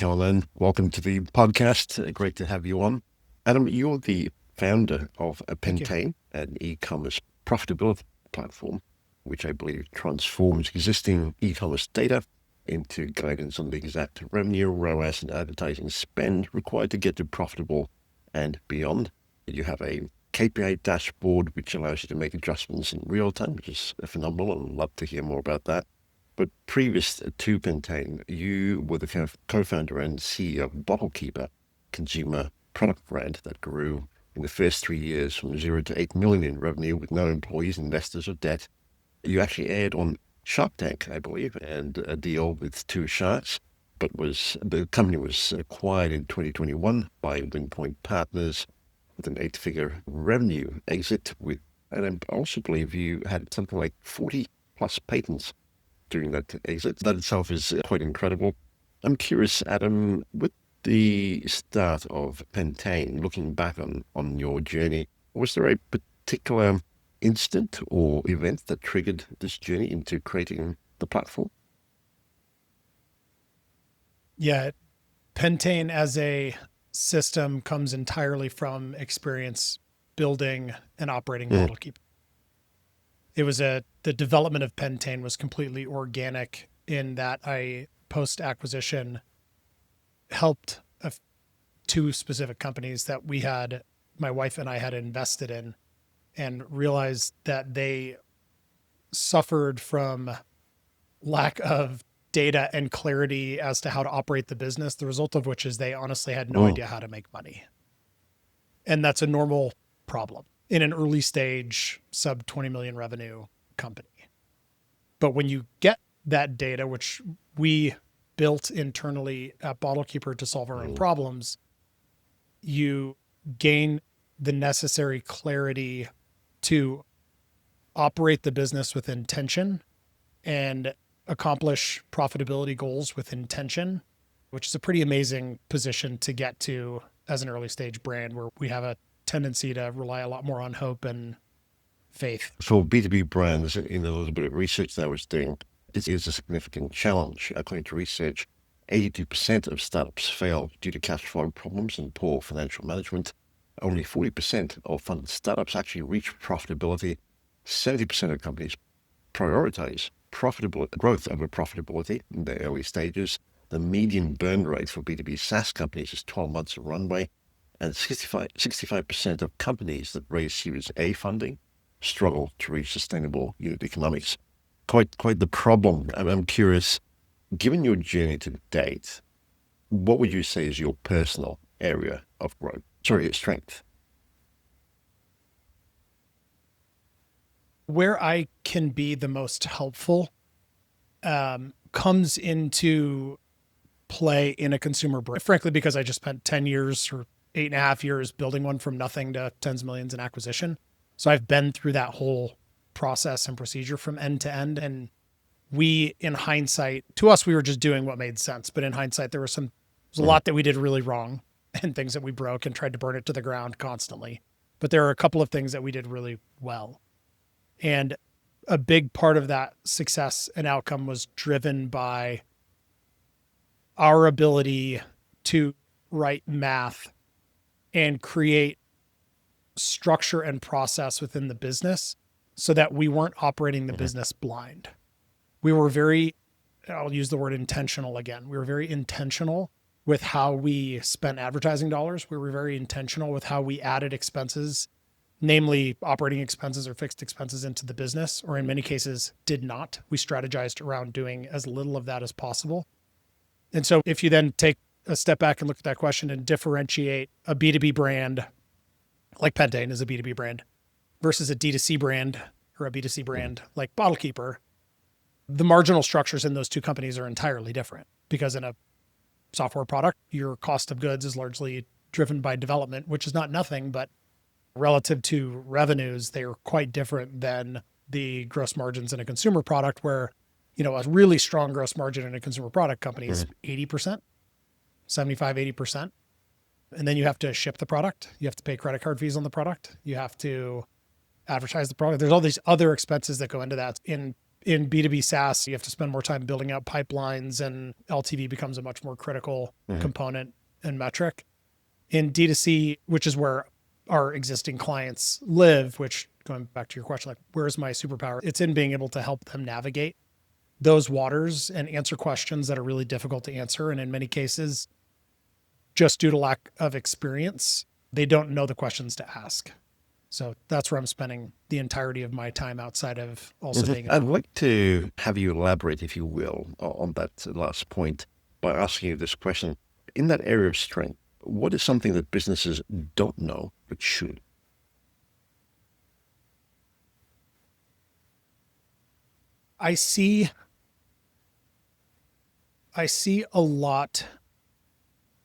Callinan, welcome to the podcast. Great to have you on. Adam, you're the founder of Thank you. Pentane, an e-commerce profitability platform, which I believe transforms existing e-commerce data into guidance on the exact revenue, ROAS, and advertising spend required to get to profitable and beyond. You have a KPI dashboard, which allows you to make adjustments in real time, which is phenomenal, and I'd love to hear more about that. But previous to Pentane, you were the co-founder and CEO of Bottlekeeper, consumer product brand that grew in the first 3 years from 0 to 8 million in revenue with no employees, investors, or debt. You actually aired on Shark Tank, I believe, and a deal with two sharks. But the company was acquired in 2021 by Windpoint Partners with an 8-figure revenue exit and I also believe you had something like 40 plus patents during that exit. That itself is quite incredible. I'm curious, Adam, with the start of Pentane, looking back on your journey, was there a particular incident or event that triggered this journey into creating the platform? Yeah, Pentane as a system comes entirely from experience building and operating Mm. Bottlekeeper. The development of Pentane was completely organic in that I post acquisition helped two specific companies that my wife and I had invested in, and realized that they suffered from lack of data and clarity as to how to operate the business, the result of which is they honestly had no Mm. idea how to make money. And that's a normal problem in an early stage, sub 20 million revenue company. But when you get that data, which we built internally at Bottlekeeper to solve our own problems, you gain the necessary clarity to operate the business with intention and accomplish profitability goals with intention, which is a pretty amazing position to get to as an early stage brand where we have a tendency to rely a lot more on hope and faith. For B2B brands, in a little bit of research that I was doing, this is a significant challenge. According to research, 82% of startups fail due to cash flow problems and poor financial management. Only 40% of funded startups actually reach profitability. 70% of companies prioritize profitable growth over profitability in their early stages. The median burn rate for B2B SaaS companies is 12 months of runway, and 65% of companies that raise Series A funding struggle to reach sustainable unit economics. Quite the problem. I'm curious, given your journey to date, what would you say is your personal area of growth? Sorry, strength. Where I can be the most helpful comes into play in a consumer brand, frankly, because I just spent 10 years or 8.5 years building one from nothing to tens of millions in acquisition. So I've been through that whole process and procedure from end to end. And in hindsight, to us, we were just doing what made sense. But in hindsight, there was a lot that we did really wrong and things that we broke and tried to burn it to the ground constantly. But there are a couple of things that we did really well. And a big part of that success and outcome was driven by our ability to write math and create structure and process within the business so that we weren't operating the business blind. We were I'll use the word intentional again. We were very intentional with how we spent advertising dollars. We were very intentional with how we added expenses, namely operating expenses or fixed expenses, into the business, or in many cases did not. We strategized around doing as little of that as possible. And so if you then take a step back and look at that question and differentiate a B2B brand like Pentane is a B2B brand versus a D2C brand or a B2C brand like Bottlekeeper, the marginal structures in those two companies are entirely different, because in a software product, your cost of goods is largely driven by development, which is not nothing, but relative to revenues, they are quite different than the gross margins in a consumer product, where, a really strong gross margin in a consumer product company is 80%, 75, 80%. And then you have to ship the product. You have to pay credit card fees on the product. You have to advertise the product. There's all these other expenses that go into that. In In B2B SaaS, you have to spend more time building out pipelines, and LTV becomes a much more critical component and metric. In D2C, which is where our existing clients live, which, going back to your question, like, where's my superpower? It's in being able to help them navigate those waters and answer questions that are really difficult to answer. And in many cases, just due to lack of experience, they don't know the questions to ask. So that's where I'm spending the entirety of my time outside of also being. I'd like to have you elaborate, if you will, on that last point by asking you this question. In that area of strength, what is something that businesses don't know but should? I see a lot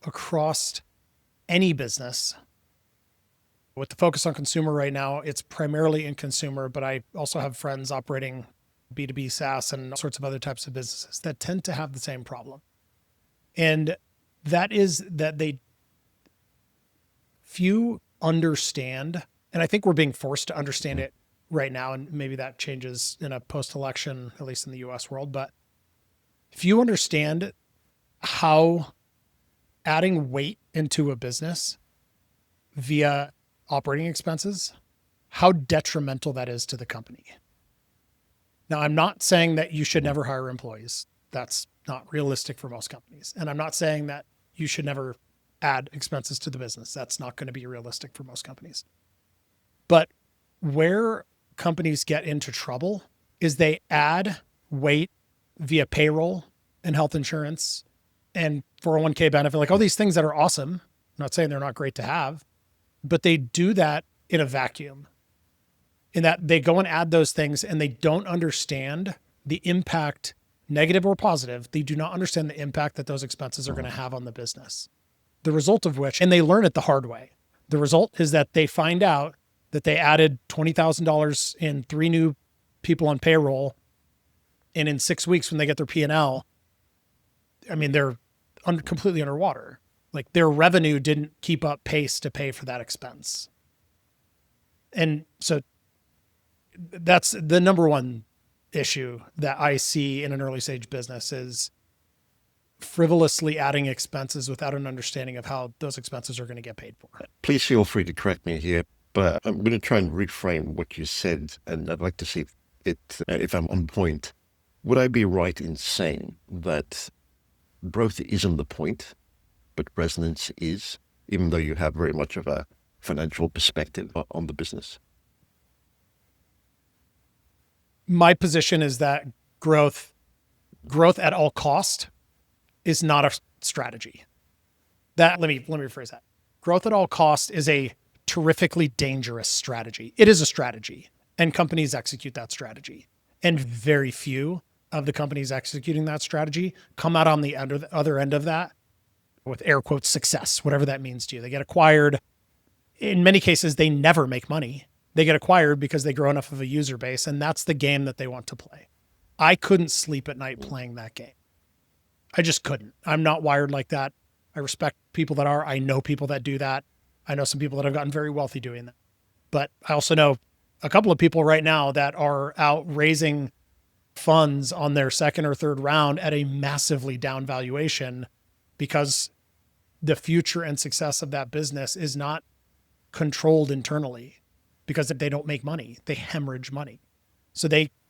across any business. With the focus on consumer right now, it's primarily in consumer, but I also have friends operating B2B SaaS and all sorts of other types of businesses that tend to have the same problem. And that is that few understand, and I think we're being forced to understand it right now, and maybe that changes in a post-election, at least in the US world, but few understand how adding weight into a business via operating expenses, how detrimental that is to the company. Now, I'm not saying that you should never hire employees. That's not realistic for most companies. And I'm not saying that you should never add expenses to the business. That's not going to be realistic for most companies. But where companies get into trouble is they add weight via payroll and health insurance and 401k benefit, like all these things that are awesome. I'm not saying they're not great to have, but they do that in a vacuum, in that they go and add those things and they don't understand the impact, negative or positive. They do not understand the impact that those expenses are going to have on the business. The result of which, and they learn it the hard way. The result is that they find out that they added $20,000 in 3 new people on payroll. And in 6 weeks, when they get their P&L, I mean, they're completely underwater. Like, their revenue didn't keep up pace to pay for that expense. And so that's the number one issue that I see in an early stage business, is frivolously adding expenses without an understanding of how those expenses are going to get paid for. Please feel free to correct me here, but I'm going to try and reframe what you said, and I'd like to see if I'm on point. Would I be right in saying that growth isn't the point, but resonance is, even though you have very much of a financial perspective on the business? My position is that growth at all cost is not a strategy. Let me rephrase that. Growth at all cost is a terrifically dangerous strategy. It is a strategy, and companies execute that strategy. And very few of the companies executing that strategy come out on the other end of that with air quotes success, whatever that means to you. They get acquired. In many cases, they never make money. They get acquired because they grow enough of a user base, and that's the game that they want to play. I couldn't sleep at night playing that game. I just couldn't. I'm not wired like that. I respect people that are. I know people that do that. I know some people that have gotten very wealthy doing that. But I also know a couple of people right now that are out raising funds on their second or third round at a massively down valuation because the future and success of that business is not controlled internally, because they don't make money. They hemorrhage money. So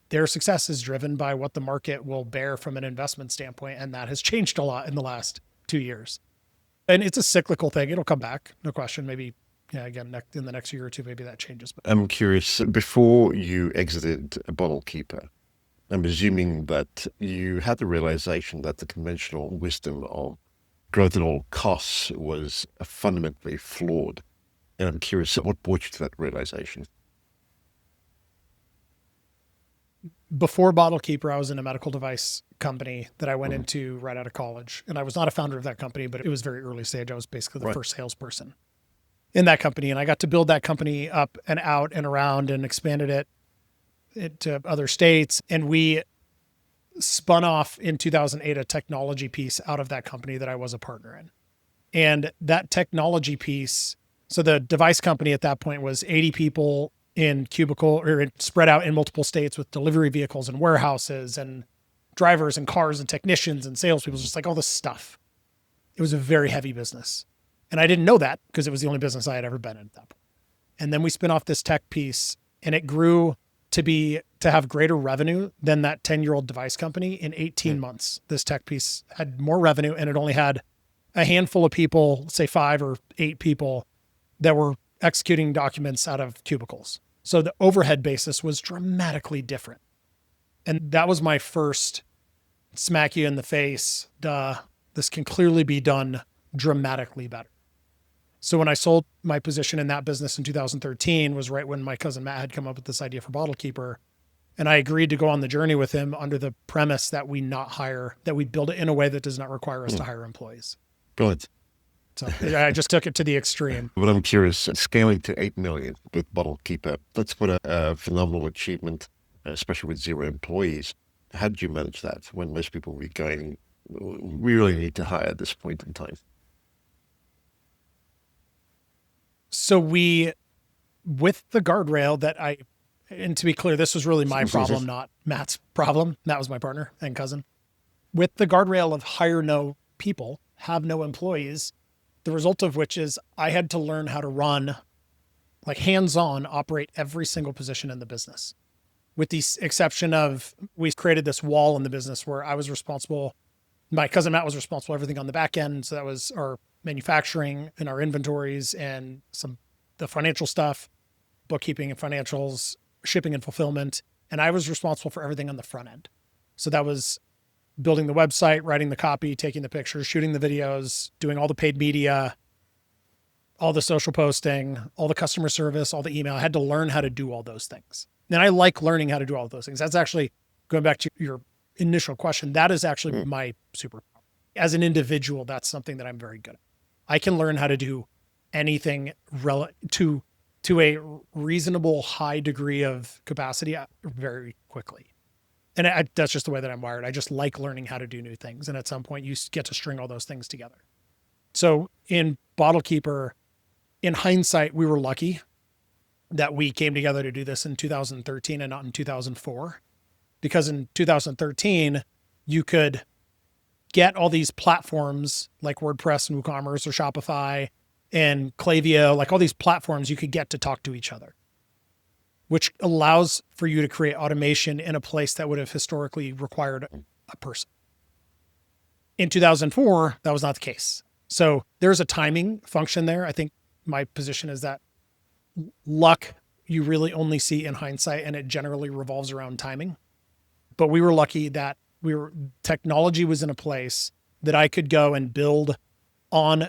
their success is driven by what the market will bear from an investment standpoint. And that has changed a lot in the last 2 years. And it's a cyclical thing. It'll come back, no question. Maybe, again, in the next year or two, maybe that changes. But I'm curious, before you exited Bottle Keeper, I'm assuming that you had the realization that the conventional wisdom of growth at all costs was fundamentally flawed. And I'm curious, what brought you to that realization? Before Bottle Keeper, I was in a medical device company that I went into right out of college. And I was not a founder of that company, but it was very early stage. I was basically the first salesperson in that company. And I got to build that company up and out and around and expanded it to other states. And we spun off in 2008 a technology piece out of that company that I was a partner in. And that technology piece, so the device company at that point was 80 people in cubicle or spread out in multiple states with delivery vehicles and warehouses and drivers and cars and technicians and salespeople, just like all this stuff. It was a very heavy business. And I didn't know that because it was the only business I had ever been in at that point. And then we spin off this tech piece and it grew to have greater revenue than that 10-year-old device company in 18 months. This tech piece had more revenue and it only had a handful of people, say 5 or 8 people that were executing documents out of cubicles. So the overhead basis was dramatically different. And that was my first smack you in the face. Duh, this can clearly be done dramatically better. So when I sold my position in that business in 2013 was right when my cousin Matt had come up with this idea for Bottle Keeper. And I agreed to go on the journey with him under the premise that we build it in a way that does not require us to hire employees. Brilliant. So I just took it to the extreme. But I'm curious, scaling to 8 million with Bottle Keeper, that's quite a phenomenal achievement, especially with 0 employees. How did you manage that when most people were going, we really need to hire at this point in time? So with the guardrail and to be clear, this was really my problem, not Matt's problem. Matt was my partner and cousin. With the guardrail of hire no people, have no employees, the result of which is I had to learn how to run, like hands-on, operate every single position in the business. With the exception of, we created this wall in the business where I was responsible, my cousin Matt was responsible for everything on the back end. So that was our manufacturing and our inventories and the financial stuff, bookkeeping and financials, shipping and fulfillment. And I was responsible for everything on the front end. So that was building the website, writing the copy, taking the pictures, shooting the videos, doing all the paid media, all the social posting, all the customer service, all the email. I had to learn how to do all those things. And I like learning how to do all of those things. That's actually, going back to your initial question, that is actually my superpower. As an individual, that's something that I'm very good at. I can learn how to do anything to a reasonable high degree of capacity very quickly. And that's just the way that I'm wired. I just like learning how to do new things. And at some point you get to string all those things together. So in Bottle Keeper, in hindsight, we were lucky that we came together to do this in 2013 and not in 2004. Because in 2013, you could get all these platforms like WordPress and WooCommerce or Shopify and Klaviyo, like all these platforms you could get to talk to each other, which allows for you to create automation in a place that would have historically required a person. In 2004, that was not the case. So there's a timing function there. I think my position is that luck you really only see in hindsight, and it generally revolves around timing. But we were lucky that technology was in a place that I could go and build on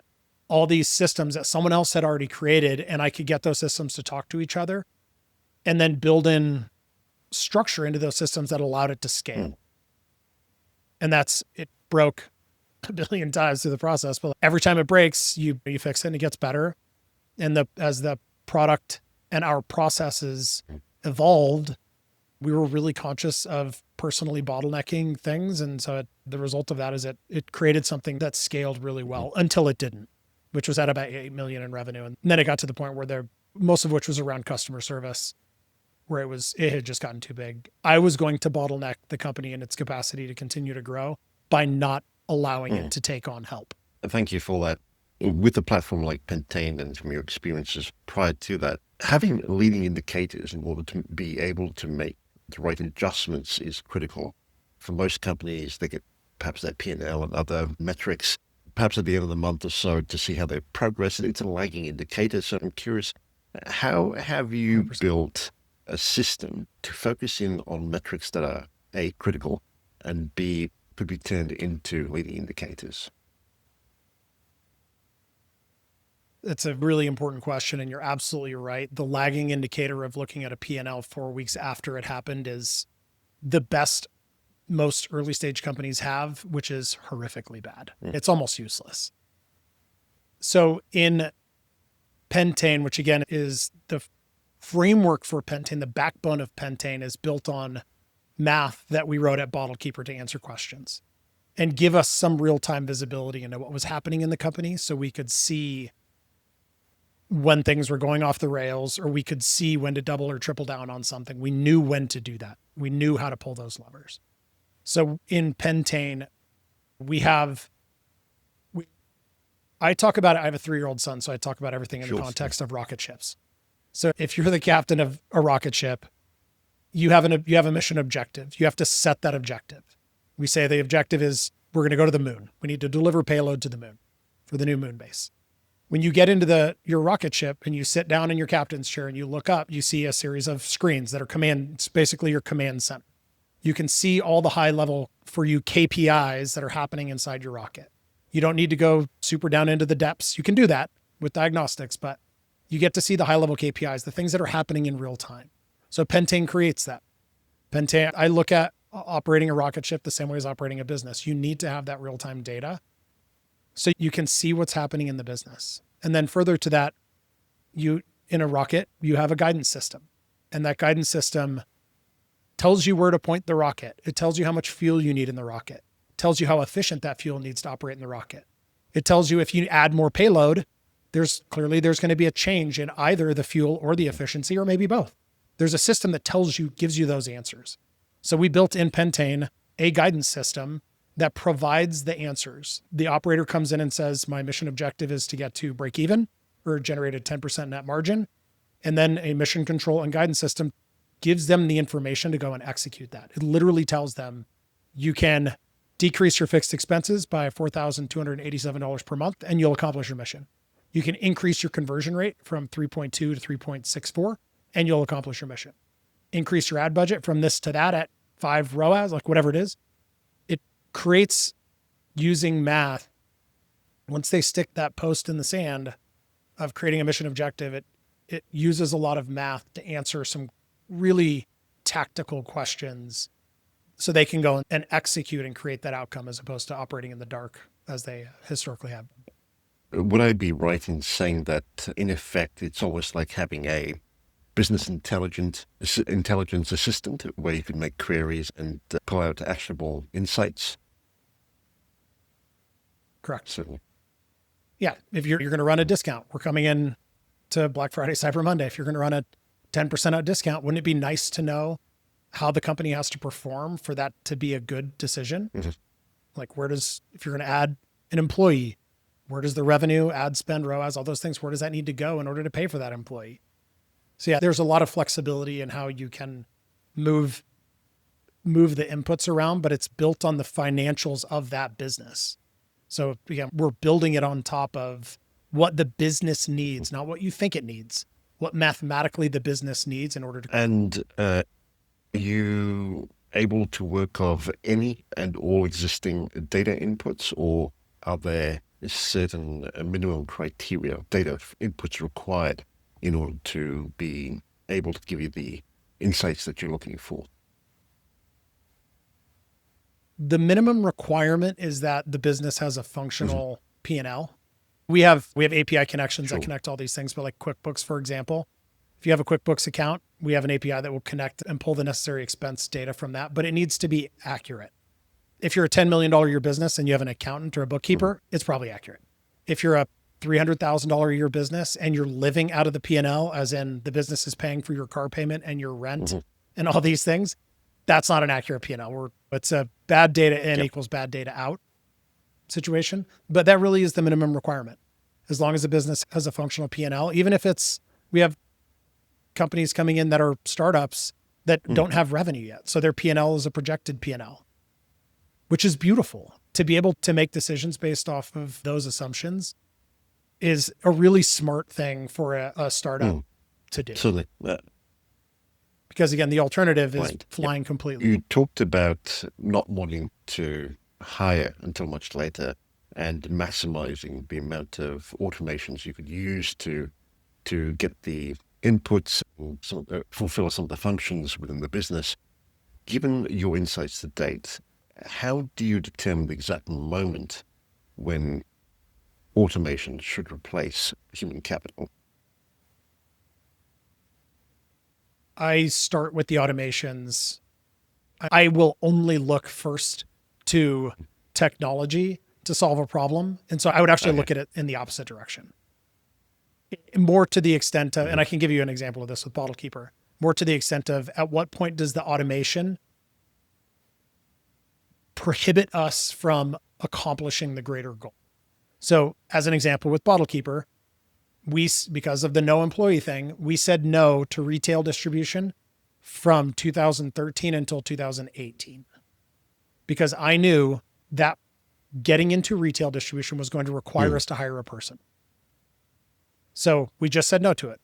all these systems that someone else had already created, and I could get those systems to talk to each other and then build in structure into those systems that allowed it to scale. And it broke a billion times through the process, but every time it breaks, you fix it and it gets better. And as the product and our processes evolved, we were really conscious of personally bottlenecking things. And so the result of that is it created something that scaled really well until it didn't, which was at about 8 million in revenue. And then it got to the point where most of which was around customer service, where it had just gotten too big. I was going to bottleneck the company in its capacity to continue to grow by not allowing it to take on help. Thank you for that. With a platform like Pentane and from your experiences prior to that, having leading indicators in order to be able to make the right adjustments is critical. For most companies, they get perhaps their P&L and other metrics, perhaps at the end of the month or so, to see how they've progressed. It's a lagging indicator. So I'm curious, how have you 100%. Built a system to focus in on metrics that are A, critical, and B, could be turned into leading indicators? It's a really important question, and you're absolutely right. The lagging indicator of looking at a P&L 4 weeks after it happened is the best most early stage companies have, which is horrifically bad. It's almost useless. So in Pentane, which again is the framework for Pentane, the backbone of Pentane is built on math that we wrote at Bottle Keeper to answer questions and give us some real-time visibility into what was happening in the company so we could see when things were going off the rails, or we could see when to double or triple down on something. We knew when to do that. We knew how to pull those levers. So in Pentane, I talk about it. I have a 3-year-old son, so I talk about everything in the context of rocket ships. So if you're the captain of a rocket ship, you have a mission objective. You have to set that objective. We say the objective is we're going to go to the moon. We need to deliver payload to the moon for the new moon base. When you get into your rocket ship and you sit down in your captain's chair and you look up, you see a series of screens that are it's basically your command center. You can see all the high level for you KPIs that are happening inside your rocket. You don't need to go super down into the depths. You can do that with diagnostics, but you get to see the high level KPIs, the things that are happening in real time. So Pentane creates that. Pentane, I look at operating a rocket ship the same way as operating a business. You need to have that real time data so you can see what's happening in the business. And then further to that, in a rocket, you have a guidance system. And that guidance system tells you where to point the rocket. It tells you how much fuel you need in the rocket. It tells you how efficient that fuel needs to operate in the rocket. It tells you if you add more payload, there's going to be a change in either the fuel or the efficiency, or maybe both. There's a system that gives you those answers. So we built in Pentane a guidance system that provides the answers. The operator comes in and says, my mission objective is to get to break even or generate a 10% net margin. And then a mission control and guidance system gives them the information to go and execute that. It literally tells them you can decrease your fixed expenses by $4,287 per month and you'll accomplish your mission. You can increase your conversion rate from 3.2 to 3.64 and you'll accomplish your mission. Increase your ad budget from this to that at 5 ROAS, like whatever it is. It creates, using math, once they stick that post in the sand of creating a mission objective, it uses a lot of math to answer some really tactical questions so they can go and execute and create that outcome as opposed to operating in the dark as they historically have. Would I be right in saying that, in effect, it's almost like having a business intelligence assistant where you can make queries and pull out actionable insights? Correct. Certainly. Yeah. If you're going to run a discount, we're coming in to Black Friday, Cyber Monday. If you're going to run a 10% out discount, wouldn't it be nice to know how the company has to perform for that to be a good decision? Mm-hmm. Like if you're going to add an employee, where does the revenue, ad spend, ROAS, all those things, where does that need to go in order to pay for that employee? So yeah, there's a lot of flexibility in how you can move the inputs around, but it's built on the financials of that business. So again, we're building it on top of what the business needs, not what you think it needs, what mathematically the business needs in order to. And are you able to work off any and all existing data inputs, or are there certain minimum criteria data inputs required in order to be able to give you the insights that you're looking for? The minimum requirement is that the business has a functional P&L. We have API connections that connect all these things, but like QuickBooks, for example, if you have a QuickBooks account, we have an API that will connect and pull the necessary expense data from that, but it needs to be accurate. If you're a $10 million a year business and you have an accountant or a bookkeeper, it's probably accurate. If you're a $300,000 a year business and you're living out of the P&L, as in the business is paying for your car payment and your rent and all these things, that's not an accurate P&L. It's a bad data in equals bad data out situation. But that really is the minimum requirement. As long as the business has a functional P&L, even if we have companies coming in that are startups that don't have revenue yet. So their P&L is a projected P&L, which is beautiful. To be able to make decisions based off of those assumptions is a really smart thing for a startup to do. Certainly. Because again, the alternative is flying completely. You talked about not wanting to hire until much later and maximizing the amount of automations you could use to get the inputs and fulfill some of the functions within the business. Given your insights to date, how do you determine the exact moment when automation should replace human capital? I start with the automations. I will only look first to technology to solve a problem. And so I would actually look at it in the opposite direction. more to the extent of, and I can give you an example of this with Bottle Keeper, more to the extent of at what point does the automation prohibit us from accomplishing the greater goal? So as an example with Bottle Keeper, because of the no employee thing, we said no to retail distribution from 2013 until 2018, because I knew that getting into retail distribution was going to require us to hire a person. So we just said no to it.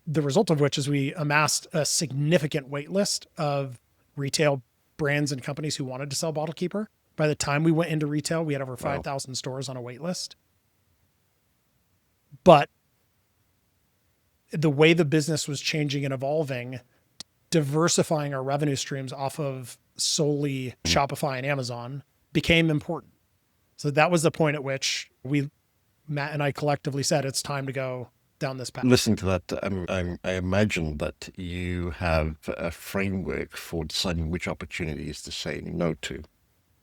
The result of which is we amassed a significant wait list of retail brands and companies who wanted to sell Bottle Keeper. By the time we went into retail, we had over 5,000 stores on a wait list. But the way the business was changing and evolving, diversifying our revenue streams off of solely Shopify and Amazon became important. So that was the point at which Matt and I collectively said, it's time to go down this path. Listening to that, I imagine that you have a framework for deciding which opportunities to say no to.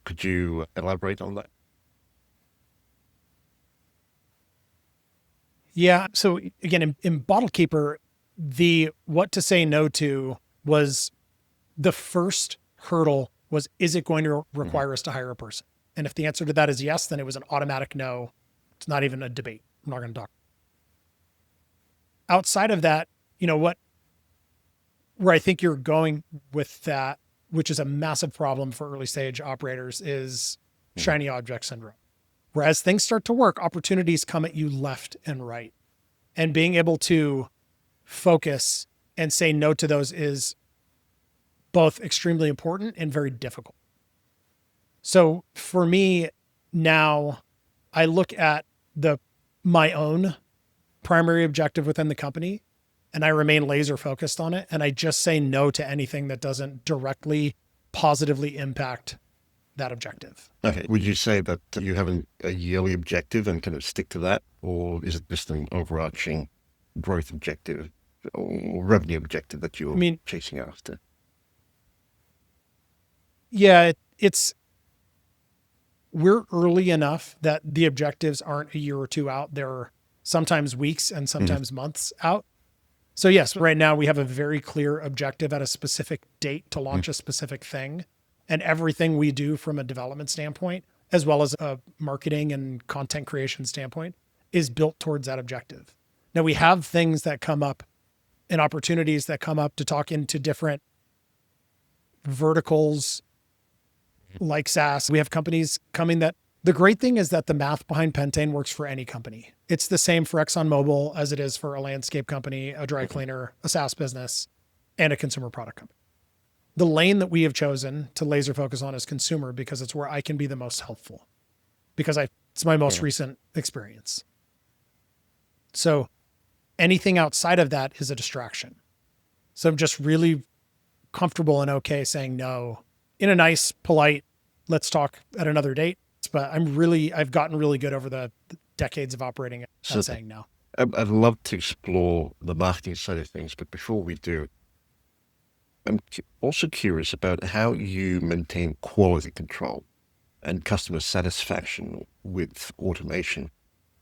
Could you elaborate on that? Yeah. So again, in Bottle Keeper, the what to say no to was the first hurdle was, is it going to require us to hire a person? And if the answer to that is yes, then it was an automatic no. It's not even a debate. I'm not going to talk. Outside of that, where I think you're going with that, which is a massive problem for early stage operators, is shiny object syndrome. Whereas things start to work, opportunities come at you left and right. And being able to focus and say no to those is both extremely important and very difficult. So for me now, I look at my own primary objective within the company, and I remain laser focused on it. And I just say no to anything that doesn't directly positively impact that objective. Okay. Would you say that you have a yearly objective and kind of stick to that? Or is it just an overarching growth objective or revenue objective that you're chasing after? Yeah, we're early enough that the objectives aren't a year or two out. They're sometimes weeks and sometimes months out. So yes, right now we have a very clear objective at a specific date to launch a specific thing. And everything we do from a development standpoint, as well as a marketing and content creation standpoint, is built towards that objective. Now we have things that come up and opportunities that come up to talk into different verticals like SaaS. We have companies coming that the great thing is that the math behind Pentane works for any company. It's the same for ExxonMobil as it is for a landscape company, a dry cleaner, a SaaS business, and a consumer product company. The lane that we have chosen to laser focus on is consumer because it's where I can be the most helpful, because it's my most recent experience. So anything outside of that is a distraction. So I'm just really comfortable and okay saying no in a nice, polite, let's talk at another date. But I've gotten really good over the decades of operating at saying no. I'd love to explore the marketing side of things, but before we do, I'm also curious about how you maintain quality control and customer satisfaction with automation.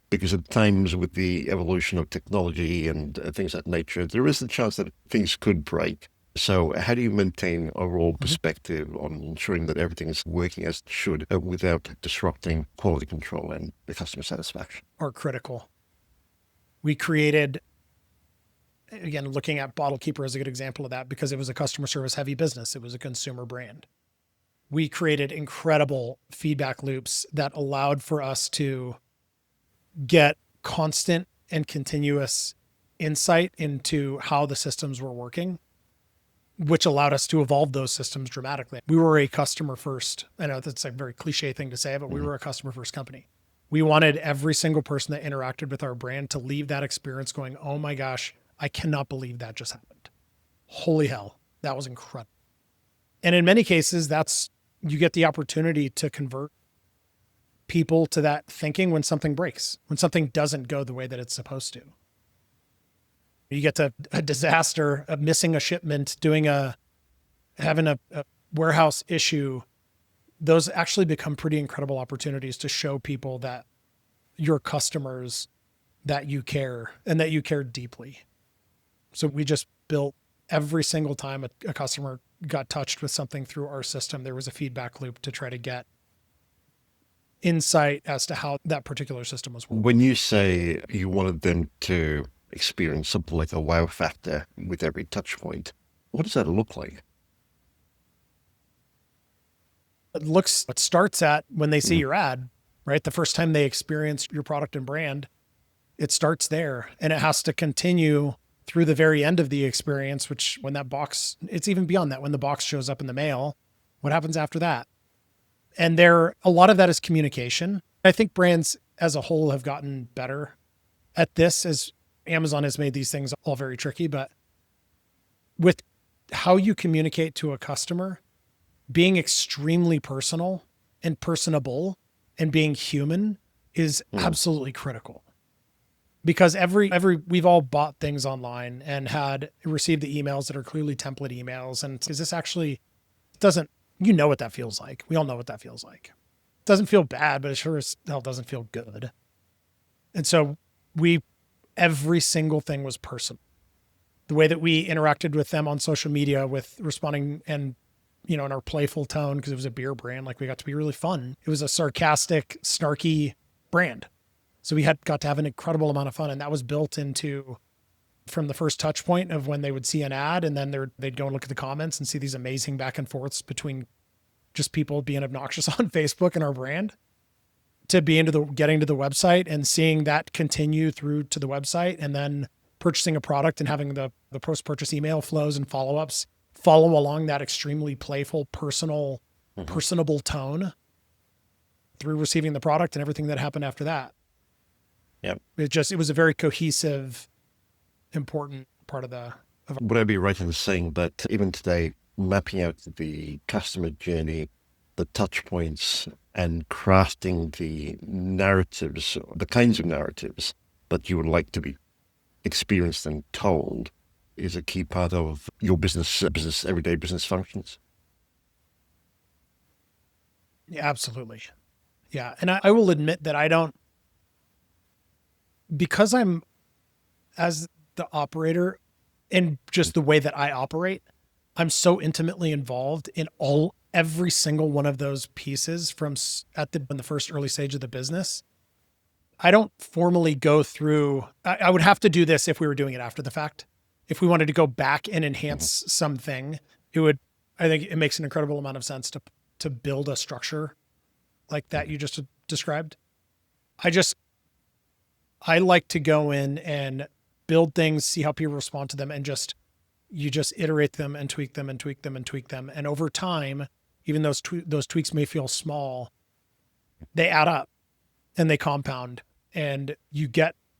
Because at times with the evolution of technology and things of that nature, there is the chance that things could break. So how do you maintain overall perspective on ensuring that everything is working as it should without disrupting quality control and the customer satisfaction? Are critical. We created, again, looking at Bottle Keeper as a good example of that, because it was a customer service heavy business. It was a consumer brand. We created incredible feedback loops that allowed for us to get constant and continuous insight into how the systems were working, which allowed us to evolve those systems dramatically. We were a customer first. I know that's a very cliche thing to say, but we were a customer first company. We wanted every single person that interacted with our brand to leave that experience going, oh my gosh, I cannot believe that just happened. Holy hell, that was incredible. And in many cases, you get the opportunity to convert people to that thinking when something breaks, when something doesn't go the way that it's supposed to. You get to a disaster, of missing a shipment, having a warehouse issue. Those actually become pretty incredible opportunities to show people that your customers that you care and that you care deeply. So we just built every single time a customer got touched with something through our system, there was a feedback loop to try to get insight as to how that particular system was working. When you say you wanted them to experience something like a wow factor with every touch point, what does that look like? It starts at when they see your ad, right? The first time they experience your product and brand, it starts there, and it has to continue through the very end of the experience, which when that box, it's even beyond that, when the box shows up in the mail, what happens after that? And a lot of that is communication. I think brands as a whole have gotten better at this, as Amazon has made these things all very tricky, but with how you communicate to a customer, being extremely personal and personable and being human is absolutely critical. Because we've all bought things online and received the emails that are clearly template emails. And is this actually you know what that feels like. We all know what that feels like. It doesn't feel bad, but it sure as hell doesn't feel good. And so every single thing was personal. The way that we interacted with them on social media with responding and, in our playful tone, because it was a beer brand, like we got to be really fun. It was a sarcastic, snarky brand. So we got to have an incredible amount of fun. And that was built into from the first touch point of when they would see an ad, and then they'd go and look at the comments and see these amazing back and forths between just people being obnoxious on Facebook and our brand, to getting to the website and seeing that continue through to the website, and then purchasing a product and having the post-purchase email flows and follow-ups follow along that extremely playful, personal, personable tone through receiving the product and everything that happened after that. Yep. It was a very cohesive, important part of Would I be right in saying that even today, mapping out the customer journey, the touch points, and crafting the narratives, the kinds of narratives that you would like to be experienced and told, is a key part of your everyday business functions? Yeah, absolutely. Yeah. And I will admit that because I'm, as the operator and just the way that I operate, I'm so intimately involved in every single one of those pieces in the first early stage of the business. I don't formally go through, I would have to do this if we were doing it after the fact. If we wanted to go back and enhance something, I think it makes an incredible amount of sense to build a structure like that you just described. I like to go in and build things, see how people respond to them, and you just iterate them and tweak them and tweak them and tweak them. And over time, even those tweaks may feel small, they add up and they compound, and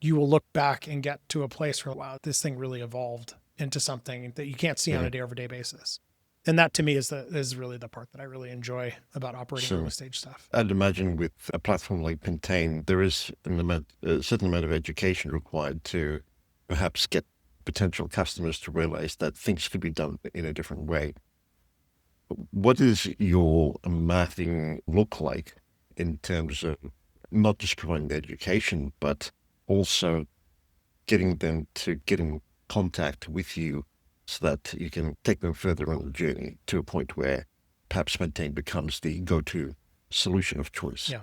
you will look back and get to a place where, wow, this thing really evolved into something that you can't see on a day-over-day basis. And that to me is really the part that I really enjoy about operating early stage stuff. I'd imagine with a platform like Pentane, there is a certain amount of education required to perhaps get potential customers to realize that things could be done in a different way. What does your mapping look like in terms of not just providing the education, but also getting them to get in contact with you so that you can take them further on the journey to a point where perhaps Pentane becomes the go-to solution of choice? Yeah.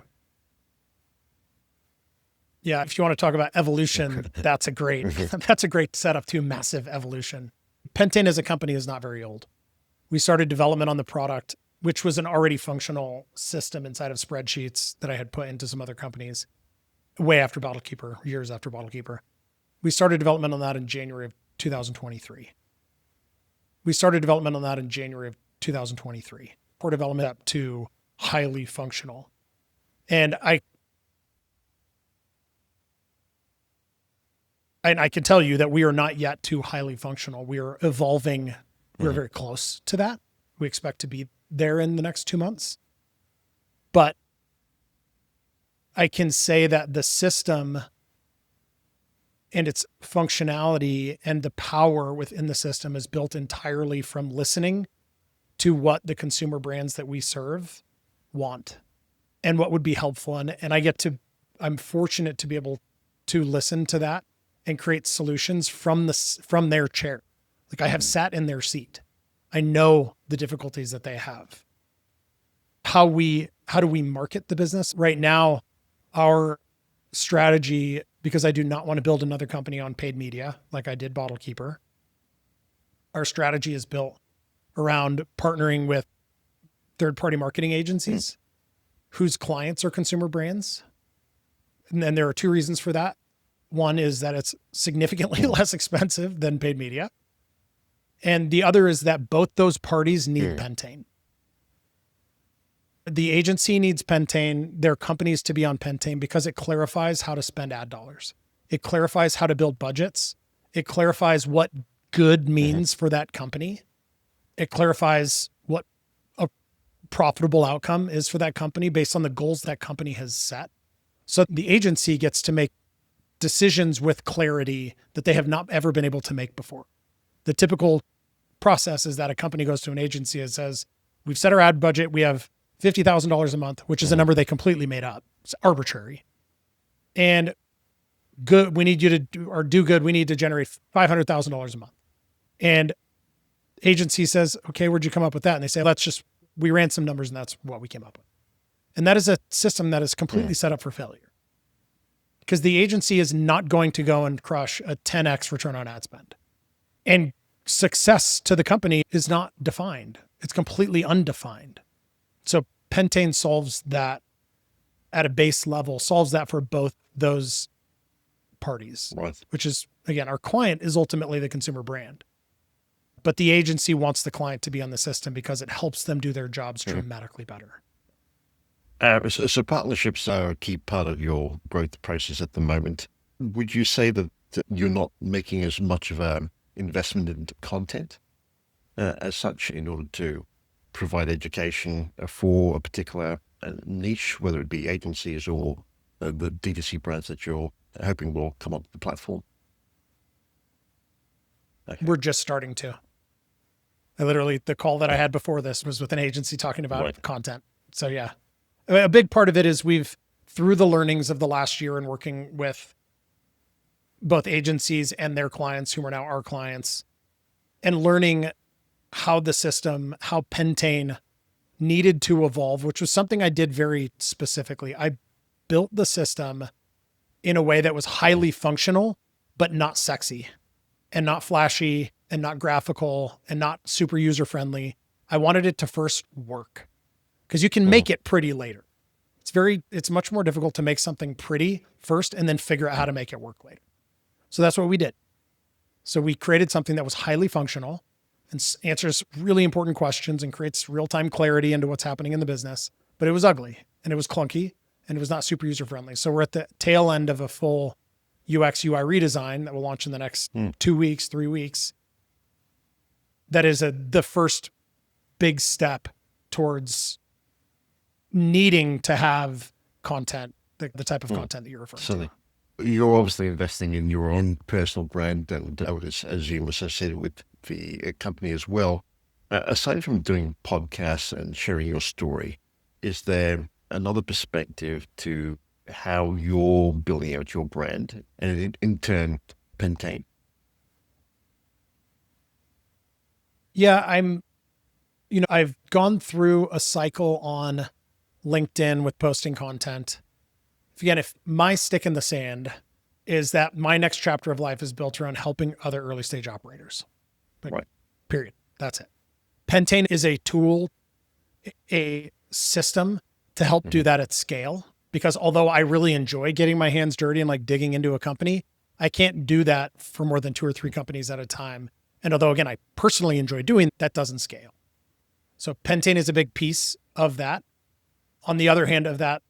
Yeah. If you want to talk about evolution, that's a great setup to massive evolution. Pentane as a company is not very old. We started development on the product, which was an already functional system inside of spreadsheets that I had put into some other companies way after BottleKeeper, years after BottleKeeper. We started development on that in January of 2023. For development up to highly functional. And I can tell you that we are not yet too highly functional. We are evolving. We're very close to that. We expect to be there in the next 2 months. But I can say that the system and its functionality and the power within the system is built entirely from listening to what the consumer brands that we serve want and what would be helpful. And I'm fortunate to be able to listen to that and create solutions from their chair. Like I have sat in their seat. I know the difficulties that they have. How do we market the business? Right now, our strategy, because I do not want to build another company on paid media like I did Bottle Keeper, our strategy is built around partnering with third-party marketing agencies whose clients are consumer brands. And then there are two reasons for that. One is that it's significantly less expensive than paid media. And the other is that both those parties need Pentane. The agency needs Pentane, their companies to be on Pentane because it clarifies how to spend ad dollars. It clarifies how to build budgets. It clarifies what good means for that company. It clarifies what a profitable outcome is for that company based on the goals that company has set. So the agency gets to make decisions with clarity that they have not ever been able to make before. The typical process is that a company goes to an agency and says, we've set our ad budget. We have $50,000 a month, which is a number they completely made up. It's arbitrary. And good, we need you to do good. We need to generate $500,000 a month. And agency says, okay, where'd you come up with that? And they say, we ran some numbers and that's what we came up with. And that is a system that is completely set up for failure because the agency is not going to go and crush a 10x return on ad spend. And success to the company is not defined. It's completely undefined. So Pentane solves that at a base level, solves that for both those parties, Right. which is, again, our client is ultimately the consumer brand. But the agency wants the client to be on the system because it helps them do their jobs dramatically better. So partnerships are a key part of your growth process at the moment. Would you say that you're not making as much of an investment into content as such in order to provide education for a particular niche, whether it be agencies or the D2C brands that you're hoping will come onto the platform? Okay. We're just starting to. The call that I had before this was with an agency talking about content. So yeah, a big part of it is through the learnings of the last year and working with both agencies and their clients who are now our clients and learning how the system, how Pentane needed to evolve, which was something I did very specifically. I built the system in a way that was highly functional, but not sexy and not flashy and not graphical and not super user-friendly. I wanted it to first work because you can make it pretty later. It's much more difficult to make something pretty first and then figure out how to make it work later. So that's what we did. So we created something that was highly functional and answers really important questions and creates real-time clarity into what's happening in the business, but it was ugly and it was clunky and it was not super user-friendly. So we're at the tail end of a full UX UI redesign that will launch in the next 2 weeks, 3 weeks. That is the first big step towards needing to have content, the type of content that you're referring to. You're obviously investing in your own personal brand that would assume associated with the company as well. Aside from doing podcasts and sharing your story, is there another perspective to how you're building out your brand and in turn, Pentane? Yeah, I've gone through a cycle on LinkedIn with posting content. Again, if my stick in the sand is that my next chapter of life is built around helping other early stage operators. Period. That's it. Pentane is a tool, a system to help do that at scale. Because although I really enjoy getting my hands dirty and like digging into a company, I can't do that for more than 2 or 3 companies at a time. And although, again, I personally enjoy doing that, doesn't scale. So Pentane is a big piece of that. On the other hand of that,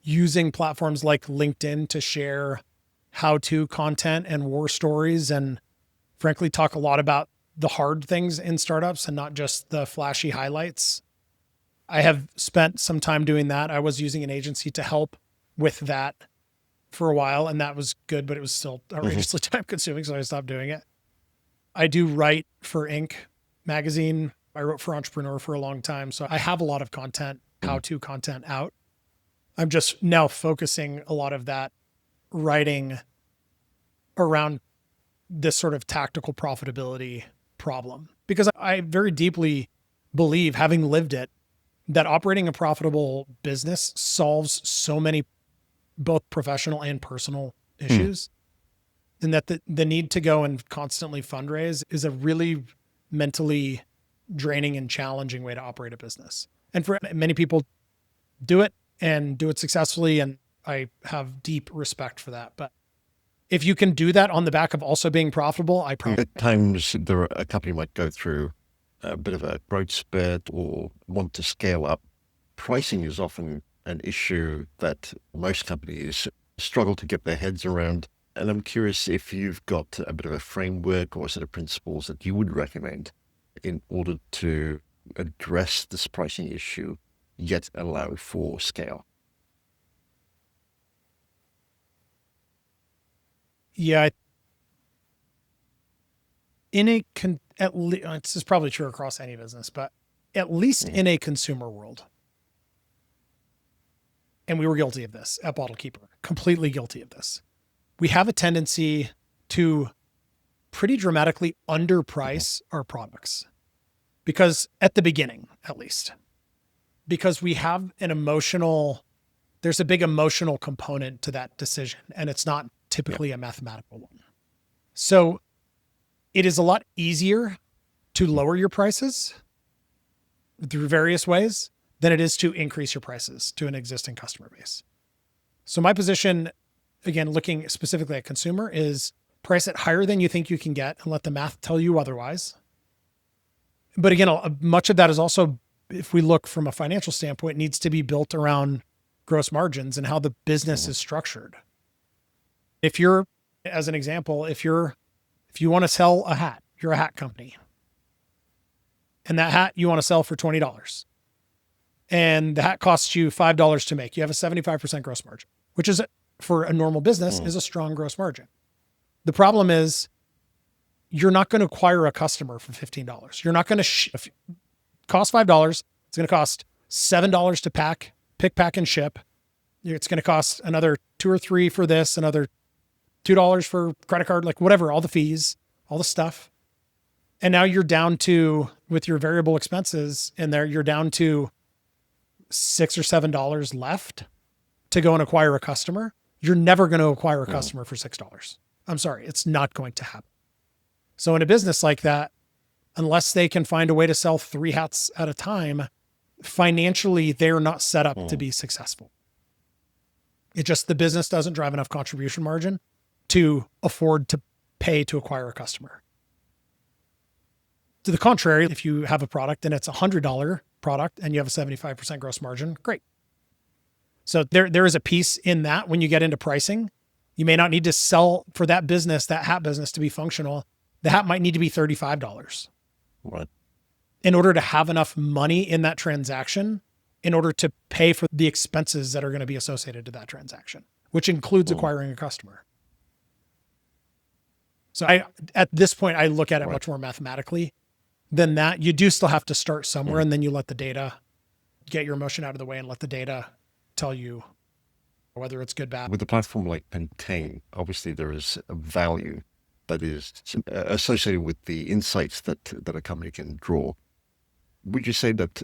using platforms like LinkedIn to share how-to content and war stories and frankly, talk a lot about the hard things in startups and not just the flashy highlights. I have spent some time doing that. I was using an agency to help with that for a while, and that was good, but it was still outrageously time consuming, so I stopped doing it. I do write for Inc. magazine. I wrote for Entrepreneur for a long time, so I have a lot of content, how-to content out. I'm just now focusing a lot of that writing around this sort of tactical profitability problem because I very deeply believe, having lived it, that operating a profitable business solves so many both professional and personal issues. And that the need to go and constantly fundraise is a really mentally draining and challenging way to operate a business. And for many people do it and do it successfully. And I have deep respect for that. But if you can do that on the back of also being profitable, I promise. At times, a company might go through a bit of a growth spurt or want to scale up. Pricing is often an issue that most companies struggle to get their heads around. And I'm curious if you've got a bit of a framework or a set of principles that you would recommend in order to address this pricing issue, yet allow for scale. Yeah. This is probably true across any business, but at least in a consumer world. And we were guilty of this at BottleKeeper, completely guilty of this. We have a tendency to pretty dramatically underprice our products because at the beginning, at least, because we have there's a big emotional component to that decision, and it's not typically a mathematical one. So it is a lot easier to lower your prices through various ways than it is to increase your prices to an existing customer base. So my position, again, looking specifically at consumer, is price it higher than you think you can get and let the math tell you otherwise. But again, much of that is also, if we look from a financial standpoint, needs to be built around gross margins and how the business is structured. If you're, as an example, if you want to sell a hat, you're a hat company, and that hat you want to sell for $20, and the hat costs you $5 to make, you have a 75% gross margin, which is, for a normal business, is a strong gross margin. The problem is you're not going to acquire a customer for $15. You're not going to cost $5. It's going to cost $7 to pick, pack, and ship. It's going to cost another $2 or $3 for this, another $2 for credit card, like whatever, all the fees, all the stuff. And now you're down to, with your variable expenses in there, you're down to $6 or $7 left to go and acquire a customer. You're never going to acquire a customer for $6. I'm sorry, it's not going to happen. So in a business like that, unless they can find a way to sell 3 hats at a time, financially, they're not set up to be successful. It just, the business doesn't drive enough contribution margin to afford to pay to acquire a customer. To the contrary, if you have a product and it's a $100 product and you have a 75% gross margin, great. So there is a piece in that when you get into pricing. You may not need to sell for that business, that hat business, to be functional. The hat might need to be $35. Right. In order to have enough money in that transaction, in order to pay for the expenses that are going to be associated to that transaction, which includes acquiring a customer. So at this point, I look at it much more mathematically than that. You do still have to start somewhere, and then you let the data, get your emotion out of the way and let the data tell you whether it's good, bad. With a platform like Pentane, obviously there is a value that is associated with the insights that a company can draw. Would you say that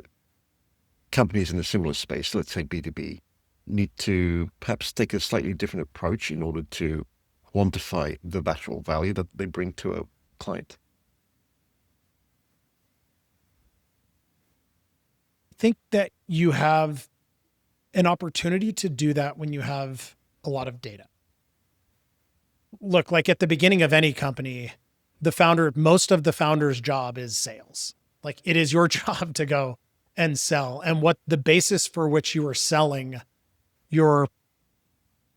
companies in a similar space, let's say B2B, need to perhaps take a slightly different approach in order to quantify the actual value that they bring to a client? I think that you have an opportunity to do that when you have a lot of data. Look, like at the beginning of any company, most of the founder's job is sales. Like, it is your job to go and sell. And what the basis for which you are selling your,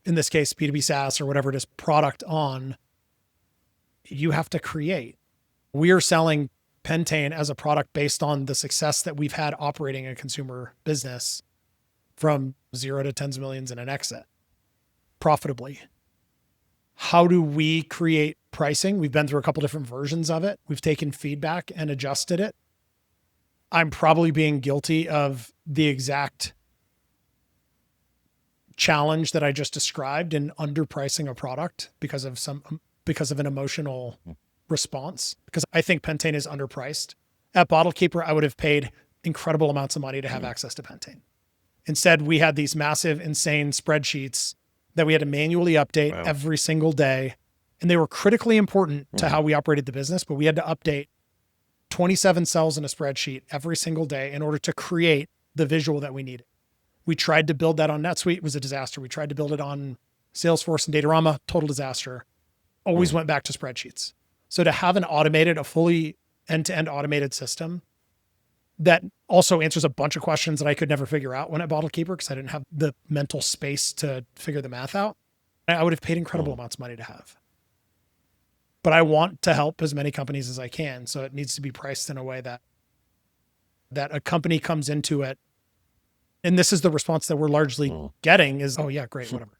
in this case, B2B SaaS or whatever it is, product on, you have to create. We are selling Pentane as a product based on the success that we've had operating a consumer business from 0 to tens of millions in an exit profitably. How do we create pricing? We've been through a couple different versions of it. We've taken feedback and adjusted it. I'm probably being guilty of the exact challenge that I just described in underpricing a product because of an emotional response, because I think Pentane is underpriced. At BottleKeeper, I would have paid incredible amounts of money to have access to Pentane. Instead, we had these massive, insane spreadsheets that we had to manually update every single day. And they were critically important to how we operated the business, but we had to update 27 cells in a spreadsheet every single day in order to create the visual that we needed. We tried to build that on NetSuite. It was a disaster. We tried to build it on Salesforce and Datorama, total disaster. Always went back to spreadsheets. So to have a fully end-to-end automated system that also answers a bunch of questions that I could never figure out when at BottleKeeper because I didn't have the mental space to figure the math out, I would have paid incredible amounts of money to have. But I want to help as many companies as I can. So it needs to be priced in a way that a company comes into it. And this is the response that we're largely getting is, oh yeah, great, whatever.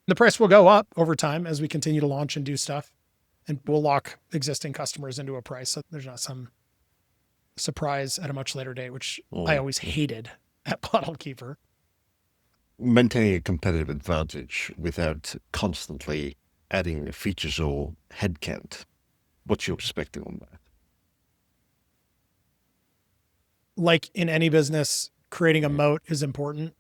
The price will go up over time as we continue to launch and do stuff. And we'll lock existing customers into a price. So there's not some surprise at a much later date, which I always hated at BottleKeeper. Maintaining a competitive advantage without constantly adding features or headcount. What's your perspective on that? Like in any business, creating a moat is important.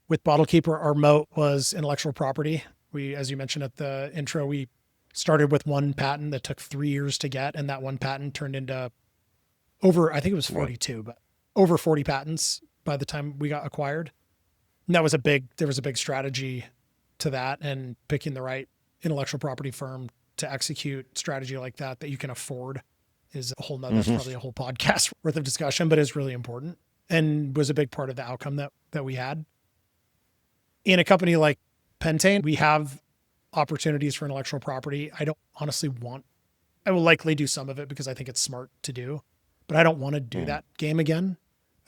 With BottleKeeper, our moat was intellectual property. We, as you mentioned at the intro, we started with one patent that took 3 years to get, and that one patent turned into over, I think it was 42, but over 40 patents by the time we got acquired. And there was a big strategy to that, and picking the right intellectual property firm to execute strategy like that you can afford is a whole nother, it's probably a whole podcast worth of discussion, but is really important and was a big part of the outcome that we had. In a company like Pentane, we have opportunities for intellectual property. I don't honestly I will likely do some of it because I think it's smart to do, but I don't want to do that game again.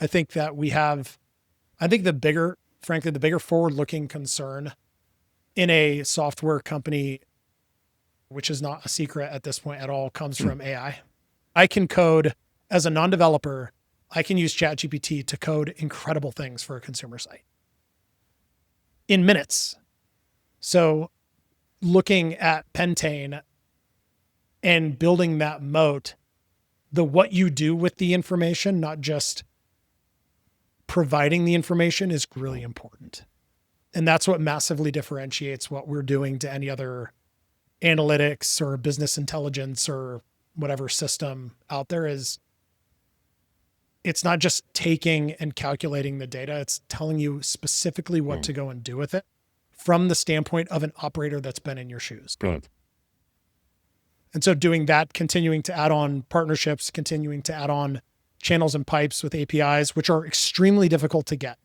I think that the bigger forward-looking concern in a software company, which is not a secret at this point at all, comes from AI. I can code as a non-developer. I can use ChatGPT to code incredible things for a consumer site in minutes. So looking at Pentane and building that moat, what you do with the information, not just providing the information, is really important. And that's what massively differentiates what we're doing to any other analytics or business intelligence or whatever system out there. Is it's not just taking and calculating the data, it's telling you specifically what to go and do with it from the standpoint of an operator that's been in your shoes. Good. And so doing that, continuing to add on partnerships, continuing to add on channels and pipes with APIs, which are extremely difficult to get.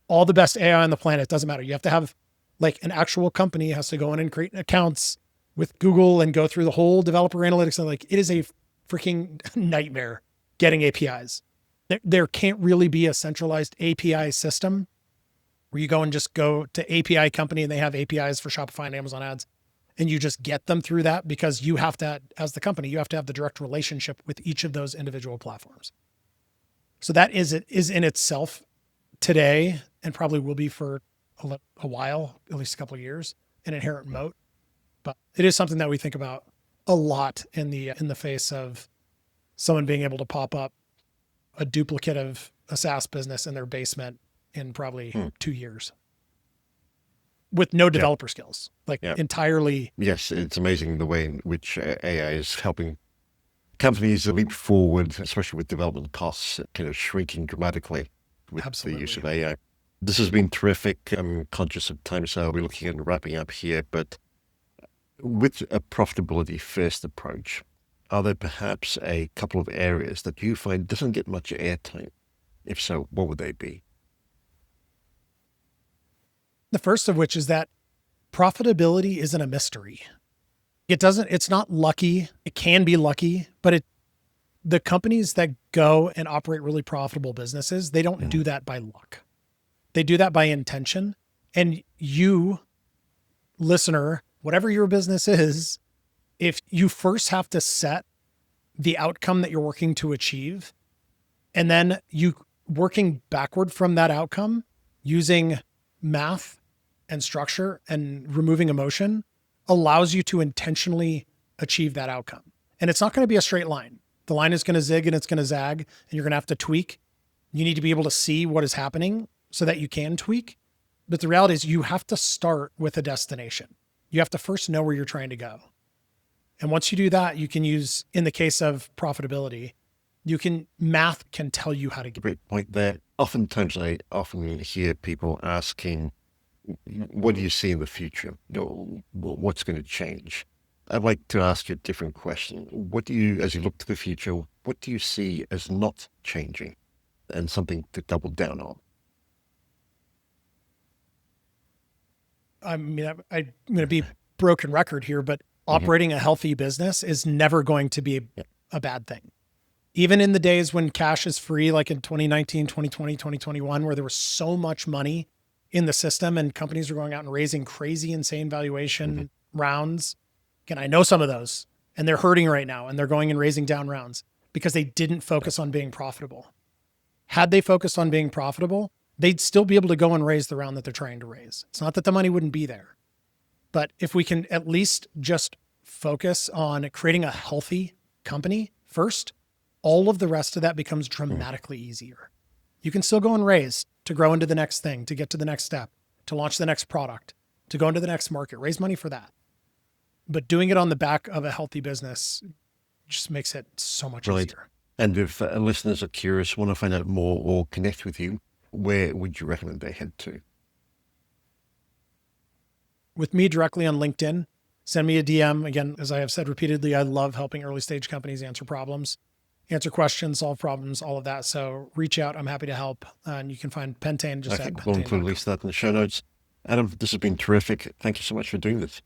All the best AI on the planet, doesn't matter. You have to have like an actual company has to go in and create accounts with Google and go through the whole developer analytics. And like, it is a freaking nightmare getting APIs. There can't really be a centralized API system where you go and just go to API company and they have APIs for Shopify and Amazon ads. And you just get them through that, because you have to, as the company, you have to have the direct relationship with each of those individual platforms. So that is in itself today, and probably will be for a while, at least a couple of years, an inherent moat. But it is something that we think about a lot in the face of someone being able to pop up a duplicate of a SaaS business in their basement in probably 2 years. With no developer skills, entirely. Yes, it's amazing the way in which AI is helping companies leap forward, especially with development costs kind of shrinking dramatically with the use of AI. This has been terrific. I'm conscious of time, so we're looking at wrapping up here. But with a profitability first approach, are there perhaps a couple of areas that you find doesn't get much airtime? If so, what would they be? The first of which is that profitability isn't a mystery. It's not lucky. It can be lucky, but the companies that go and operate really profitable businesses, they don't do that by luck. They do that by intention. And you, listener, whatever your business is, if you first have to set the outcome that you're working to achieve, and then you working backward from that outcome using math and structure and removing emotion allows you to intentionally achieve that outcome. And it's not going to be a straight line. The line is going to zig and it's going to zag, and you're going to have to tweak. You need to be able to see what is happening so that you can tweak. But the reality is you have to start with a destination. You have to first know where you're trying to go. And once you do that, you can use, in the case of profitability, math can tell you how to get. Great point there. Oftentimes I often hear people asking, what do you see in the future? What's going to change? I'd like to ask you a different question. As you look to the future, what do you see as not changing and something to double down on? I mean, I'm going to be broken record here, but operating a healthy business is never going to be a bad thing. Even in the days when cash is free, like in 2019, 2020, 2021, where there was so much money in the system and companies were going out and raising crazy, insane valuation rounds. Again, I know some of those, and they're hurting right now, and they're going and raising down rounds because they didn't focus on being profitable. Had they focused on being profitable, they'd still be able to go and raise the round that they're trying to raise. It's not that the money wouldn't be there, but if we can at least just focus on creating a healthy company first, all of the rest of that becomes dramatically easier. You can still go and raise to grow into the next thing, to get to the next step, to launch the next product, to go into the next market, raise money for that. But doing it on the back of a healthy business just makes it so much easier. And if listeners are curious, want to find out more or connect with you, where would you recommend they head to? With me directly on LinkedIn, send me a DM. Again, as I have said repeatedly, I love helping early stage companies answer problems, answer questions, solve problems, all of that. So reach out. I'm happy to help. And you can find Pentane just at Pentane. We'll include at least that in the show notes. Adam, this has been terrific. Thank you so much for doing this.